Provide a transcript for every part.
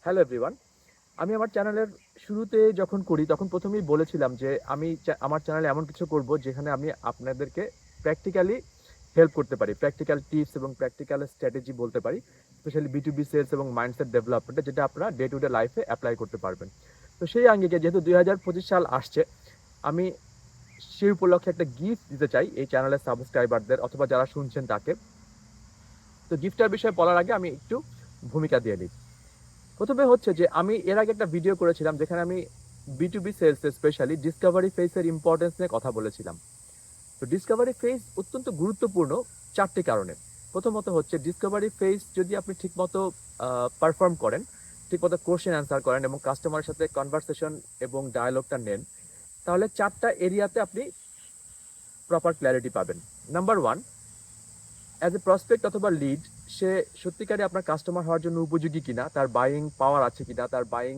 Hello everyone. আমি আমার চ্যানেলের শুরুতে যখন করি তখন প্রথমেই বলেছিলাম যে আমি আমার চ্যানেলে এমন কিছু করব যেখানে আমি আপনাদেরকে প্র্যাকটিক্যালি হেল্প করতে পারি। প্র্যাকটিক্যাল টিপস এবং প্র্যাকটিক্যাল স্ট্র্যাটেজি বলতে পারি। স্পেশালি B2B সেলস এবং মাইন্ডসেট ডেভেলপমেন্টে যেটা আপনারা ডে টু ডে লাইফে এপ্লাই করতে পারবেন। তো সেই আঙ্গিকে যেহেতু 2025 সাল আসছে, আমি সেই উপলক্ষে একটা গিফট দিতে চাই এই চ্যানেলের সাবস্ক্রাইবারদের অথবা যারা শুনছেন তাকে। তো গিফটের বিষয়ে বলার আগে আমি একটু ভূমিকা দিয়ে নিই। প্রথমে হচ্ছে যে আমি এর আগে একটা ভিডিও করেছিলাম যেখানে আমি B2B সেলস স্পেশালি ডিসকভারি ফেজের ইম্পর্টেন্স নিয়ে কথা বলেছিলাম। তো ডিসকভারি ফেজ অত্যন্ত গুরুত্বপূর্ণ চারটি কারণে। প্রথমত হচ্ছে ডিসকভারি ফেজ যদি আপনি ঠিকমতো পারফর্ম করেন, ঠিকমতো কোশ্চেন অ্যান্সার করেন এবং কাস্টমারের সাথে কনভারসেশন এবং ডায়ালগটা নেন, তাহলে চারটা এরিয়াতে আপনি প্রপার ক্ল্যারিটি পাবেন। Number one, as a prospect অথবা লিড, সে সত্যিকারে আপনার কাস্টমার হওয়ার জন্য উপযোগী কিনা, তার বাইং পাওয়ার আছে কিনা, তার বাইং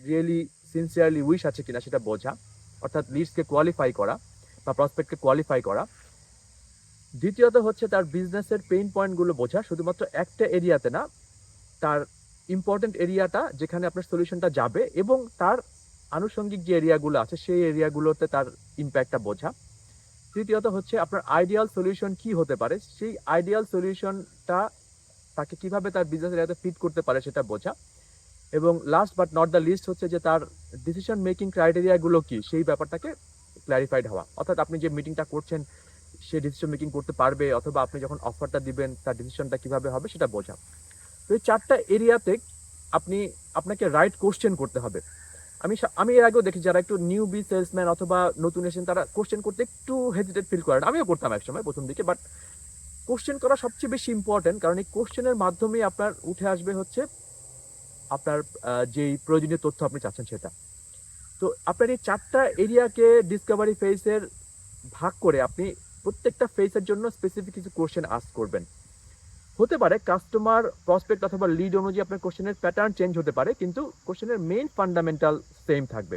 রিয়েলি সিনসিয়ারলি উইশ আছে কিনা সেটা বোঝা, অর্থাৎ লিডসকে কোয়ালিফাই করা বা প্রসপেক্টকে কোয়ালিফাই করা। দ্বিতীয়ত হচ্ছে তার বিজনেসের পেইন পয়েন্টগুলো বোঝা, শুধুমাত্র একটা এরিয়াতে না, তার ইম্পর্টেন্ট এরিয়াটা যেখানে আপনার সলিউশনটা যাবে এবং তার আনুষঙ্গিক যে এরিয়াগুলো আছে সেই এরিয়াগুলোতে তার ইম্প্যাক্টটা বোঝা। তৃতীয়ত হচ্ছে আপনার আইডিয়াল সলিউশন কি হতে পারে, সেই আইডিয়াল সলিউশনটা তাকে কিভাবে তার বিজনেস এরিয়াতে ফিট করতে পারে সেটা বোঝা। এবং last but not the least হচ্ছে যে তার ডিসিশন মেকিং ক্রাইটেরিয়াগুলো কি সেই ব্যাপারটাকে ক্ল্যারিফাইড হওয়া, অর্থাৎ আপনি যে মিটিংটা করছেন সে ডিসিশন মেকিং করতে পারবে, অথবা আপনি যখন অফারটা দিবেন তার ডিসিশনটা কিভাবে হবে সেটা বোঝা। তো এই চারটা এরিয়াতে আপনাকে রাইট কোশ্চেন করতে হবে। আমি এর আগেও দেখি যারা একটু নিউ বি সেলসম্যান অথবা নতুন এসেছেন তারা কোশ্চেন করতে একটু হেজিটেট ফিল করেন, আমিও করতাম একসময় প্রথম দিকে। বাট কোশ্চেন করা সবচেয়ে বেশি ইম্পর্টেন্ট, কারণ এই কোশ্চেনের মাধ্যমেই আপনার উঠে আসবে হচ্ছে আপনার যেই প্রয়োজনীয় তথ্য আপনি চাচ্ছেন সেটা। তো আপনার এই চারটা এরিয়াকে ডিসকভারি ফেজের ভাগ করে আপনি প্রত্যেকটা ফেজের জন্য স্পেসিফিক কিছু কোশ্চেন আস্ক করবেন। হতে পারে কাস্টমার, প্রসপেক্ট অথবা লিড অনুযায়ী আপনার কোশ্চেনের প্যাটার্ন চেঞ্জ হতে পারে, কিন্তু কোশ্চেনের মেইন ফান্ডামেন্টাল সেম থাকবে।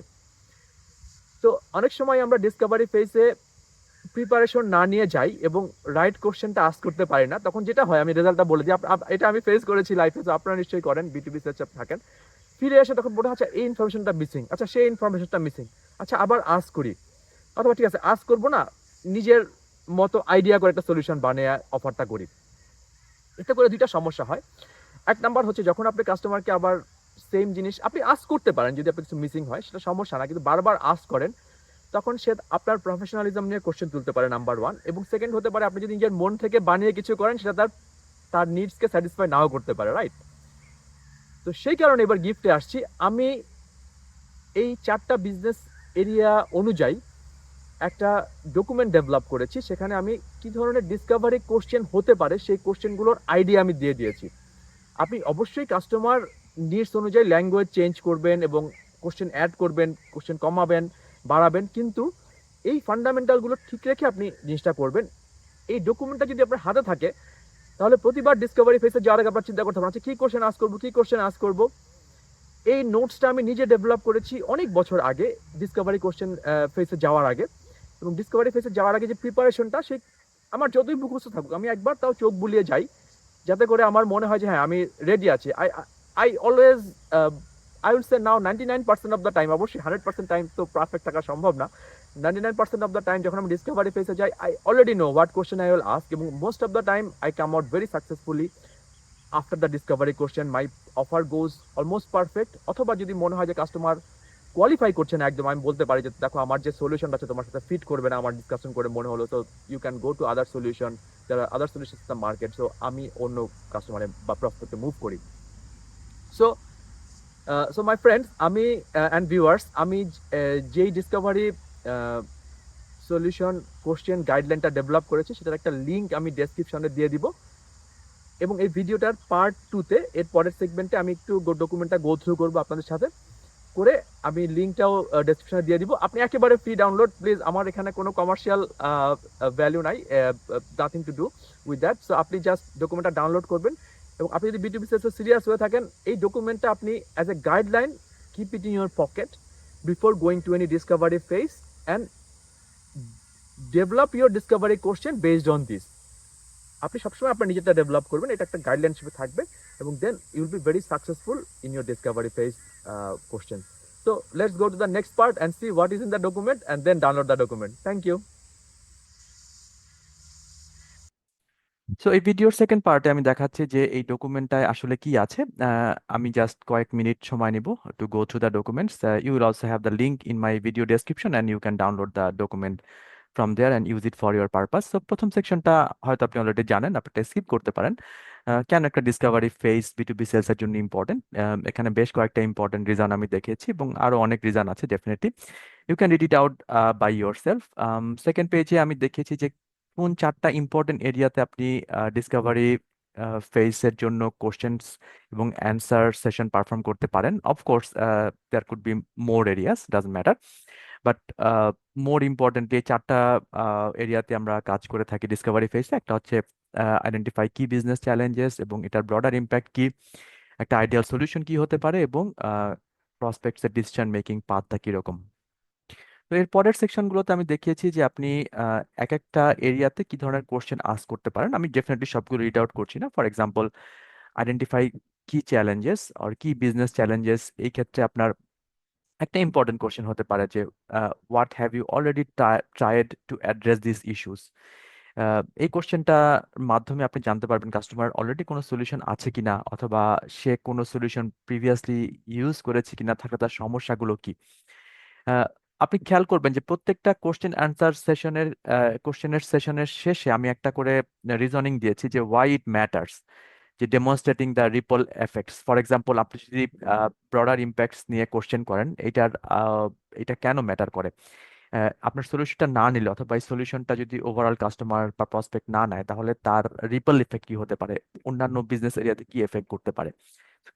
তো অনেক সময় আমরা ডিসকভারি ফেজে প্রিপারেশন না নিয়ে যাই এবং রাইট কোশ্চেনটা আস্ক করতে পারি না, তখন যেটা হয় আমি রেজাল্টটা বলে দিই, এটা আমি ফেস করেছি লাইফে, তো আপনারা নিশ্চয়ই করেন, B2B সেলসে থাকেন। ফিরে এসে তখন মনে হচ্ছে এই ইনফরমেশনটা মিসিং, আচ্ছা সেই ইনফরমেশনটা মিসিং, আচ্ছা আবার আস্ক করি, অথবা ঠিক আছে আস্ক করবো না, নিজের মতো আইডিয়া করে একটা সলিউশন বানিয়ে অফারটা করি। এতে করে দুইটা সমস্যা হয়। এক নাম্বার হচ্ছে যখন আপনি কাস্টমারকে আবার সেম জিনিস আপনি আস্ক করতে পারেন, যদি আপনার কিছু মিসিং হয় সেটা সমস্যা না, কিন্তু বারবার আস্ক করেন তখন সে আপনার প্রফেশনালিজম নিয়ে কোশ্চেন তুলতে পারে, নাম্বার ওয়ান। এবং সেকেন্ড হতে পারে আপনি যদি নিজের মন থেকে বানিয়ে কিছু করেন সেটা তার তার নিডসকে স্যাটিসফাই নাও করতে পারে, রাইট? তো সেই কারণে এবার গিফটে আসছি। আমি এই চারটা বিজনেস এরিয়া অনুযায়ী একটা ডকুমেন্ট ডেভেলপ করেছি, সেখানে আমি কি ধরনের ডিসকভারি কোশ্চেন হতে পারে সেই কোশ্চেনগুলোর আইডিয়া আমি দিয়ে দিয়েছি। আপনি অবশ্যই কাস্টমার নিডস অনুযায়ী ল্যাঙ্গুয়েজ চেঞ্জ করবেন এবং কোশ্চেন অ্যাড করবেন, কোশ্চেন কমাবেন, বাড়াবেন, কিন্তু এই ফান্ডামেন্টালগুলো ঠিক রেখে আপনি জিনিসটা করবেন। এই ডকুমেন্টটা যদি আপনার হাতে থাকে তাহলে প্রতিবার ডিসকভারি ফেসে যাওয়ার আগে আপনার চিন্তা করতে হবে আচ্ছা কী কোশ্চেন আস্ক করবো, কী কোশ্চেন আস্ক করবো। এই নোটসটা আমি নিজে ডেভেলপ করেছি অনেক বছর আগে, ডিসকভারি কোশ্চেন ফেসে যাওয়ার আগে। এবং ডিসকভারি ফেসে যাওয়ার আগে যে প্রিপারেশনটা, সেই আমার যতই মুখস্থ থাকুক আমি একবার তাও চোখ বুলিয়ে যাই, যাতে করে আমার মনে হয় যে হ্যাঁ আমি রেডি আছি। I always I will say now 99% of the time, অবশ্যই 100% টাইম তো পারফেক্ট থাকা সম্ভব না, 99% অফ দ্য টাইম যখন আমি ডিসকভারি ফেসে যাই I already know what question I will ask, এবং most of the time I come out very successfully after the discovery question. My offer goes almost perfect. অথবা যদি মনে হয় যে কাস্টমার কোয়ালিফাই করছে না একদম, আমি বলতে পারি যে দেখো আমার যে সলিউশনটা আছে তোমার সাথে ফিট করবে না, আমার ডিসকাশন করে মনে হলো, তো you can go to other solution, যারা other solution the market. So আমি অন্য কাস্টমারে বা প্রসপেক্টে মুভ করি। সো সো মাই ফ্রেন্ডস, আমি অ্যান্ড ভিউয়ার্স, আমি যেই ডিসকভারি সলিউশন কোশ্চেন গাইডলাইনটা ডেভেলপ করেছি সেটার একটা লিঙ্ক আমি ডেসক্রিপশনে দিয়ে দিব, এবং এই ভিডিওটার পার্ট 2তে এর পরের সেগমেন্টে আমি একটু ডকুমেন্টটা গো থ্রু করবো আপনাদের সাথে করে, আমি লিঙ্কটাও ডেসক্রিপশনে দিয়ে দিব। আপনি একেবারে ফ্রি ডাউনলোড, প্লিজ, আমার এখানে কোনো কমার্শিয়াল ভ্যালু নাই, nothing to do with that. So আপনি জাস্ট ডকুমেন্টটা ডাউনলোড করবেন, এবং আপনি যদি B2B সেলসে সিরিয়াস হয়ে থাকেন এই ডকুমেন্টটা আপনি as a guideline keep it in your pocket before going to any Discovery phase, and develop your Discovery question based on this. আপনি সবসময় আপনার নিজেরটা ডেভেলপ করবেন, এটা একটা গাইডলাইন হিসেবে থাকবে, এবং then you will be very successful in your discovery phase question. So let's go to the next part and see what is in the document and then download the document. Thank you. So এই ভিডিওর second পার্টে আমি দেখাচ্ছি যে এই ডকুমেন্টটায় আসলে কি আছে। আমি জাস্ট কয়েক মিনিট সময় নিব to go through the documents. You will also have the link in my video description and you can download the document from there and use it for your purpose. So প্রথম সেকশনটা হয়তো আপনি already জানেন, আপনি এটা skip করতে পারেন। কেন একটা ডিসকভারি ফেজ B2B সেলসের জন্য ইম্পর্টেন্ট, এখানে বেশ কয়েকটা ইম্পর্টেন্ট রিজন আমি দেখেছি এবং আরো অনেক রিজন আছে definitely. You can read it out by yourself. Second পেজে আমি দেখেছি যে কোন চারটা ইম্পর্টেন্ট এরিয়াতে আপনি ডিসকভারি ফেজের জন্য কোশ্চেন্স এবং অ্যান্সার সেশন পারফর্ম করতে পারেন। Of course there could be more areas, doesn't matter, but more importantly চারটা এরিয়াতে আমরা কাজ করে থাকি ডিসকভারি ফেজে। একটা হচ্ছে আইডেন্টিফাই কি বিজনেস চ্যালেঞ্জেস এবং এটার ব্রডার ইম্প্যাক্ট কি, একটা আইডিয়াল সলিউশন কি হতে পারে, এবং প্রসপেক্টসের ডিসিশন মেকিং পাথটা কিরকম। তো এর পরের সেকশনগুলোতে আমি দেখিয়েছি যে আপনি এক একটা এরিয়াতে কি ধরনের কোশ্চেন আস্ক করতে পারেন। আমি ডেফিনেটলি সবগুলো রিড আউট করছি না। ফর এক্সাম্পল, আইডেন্টিফাই কি চ্যালেঞ্জেস আর কি বিজনেস চ্যালেঞ্জেস, এই ক্ষেত্রে আপনার একটা ইম্পর্টেন্ট কোশ্চেন হতে পারে যে what have you already tried to address this issues. এই কোশ্চেনটার মাধ্যমে আপনি জানতে পারবেন কাস্টমার অলরেডি কোনো সলিউশন আছে কিনা, অথবা সে কোনো সলিউশন প্রিভিয়াসলি ইউজ করেছে কিনা, থাকা তার সমস্যাগুলো কি। আহ, আপনি খেয়াল করবেন যে প্রত্যেকটা কোশ্চেনের সেশনের শেষে আমি একটা করে রিজনিং দিয়েছি যে ওয়াই ইট ম্যাটার্স, যে demonstrating the ripple effects. For example, আপনি যদি ব্রডার ইম্প্যাক্টস নিয়ে কোশ্চেন করেন, এটা কেন ম্যাটার করে। আপনার সলিউশনটা না নিলে, অথবা এই সলিউশনটা যদি ওভারঅল কাস্টমার বা প্রসপেক্ট না নেয়, তাহলে তার রিপল ইফেক্ট কি হতে পারে, অন্যান্য বিজনেস এরিয়াতে কি এফেক্ট করতে পারে,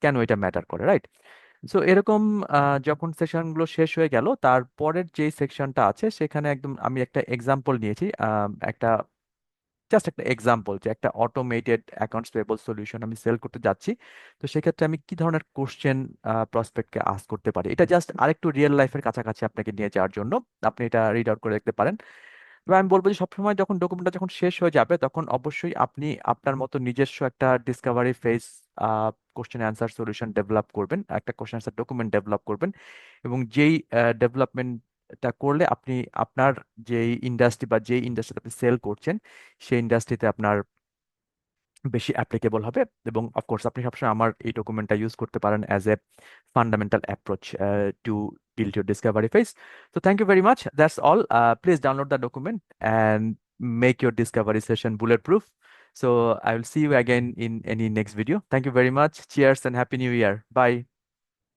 কেন এটা ম্যাটার করে, রাইট? সো এরকম যখন সেশনগুলো শেষ হয়ে গেল, তারপরের যে সেকশনটা আছে সেখানে একদম আমি একটা এক্সাম্পল নিয়েছি, একটা জাস্ট একটা এক্সাম্পল যে একটা অটোমেটেড অ্যাকাউন্টস পেয়েবল সলিউশন আমি সেল করতে যাচ্ছি। তো সেক্ষেত্রে আমি কি ধরনের কোশ্চেন প্রসপেক্টকে আস্ক করতে পারি, এটা জাস্ট আরেকটু রিয়েল লাইফের কাছাকাছি আপনাকে নিয়ে যাওয়ার জন্য। আপনি এটা রিড আউট করে দেখতে পারেন। তবে আমি বলবো যে সবসময় যখন ডকুমেন্টটা যখন শেষ হয়ে যাবে, তখন অবশ্যই আপনি আপনার মতো নিজস্ব একটা Discovery face question answer solution develop করবেন, একটা কোশ্চেন অ্যান্সার ডকুমেন্ট ডেভেলপ করবেন। এবং যেই ডেভেলপমেন্টটা করলে আপনি আপনার যেই ইন্ডাস্ট্রি বা যেই ইন্ডাস্ট্রিতে আপনি সেল করছেন, সেই ইন্ডাস্ট্রিতে আপনার বেশি অ্যাপ্লিকেবল হবে। এবং অফকোর্স আপনি সবসময় আমার এই ডকুমেন্টটা ইউজ করতে পারেন as a fundamental approach to build your discovery phase. So thank you very much. That's all. Please download the document and make your discovery session bulletproof. So I will see you again in any next video. Thank you very much. Cheers and happy new year. Bye.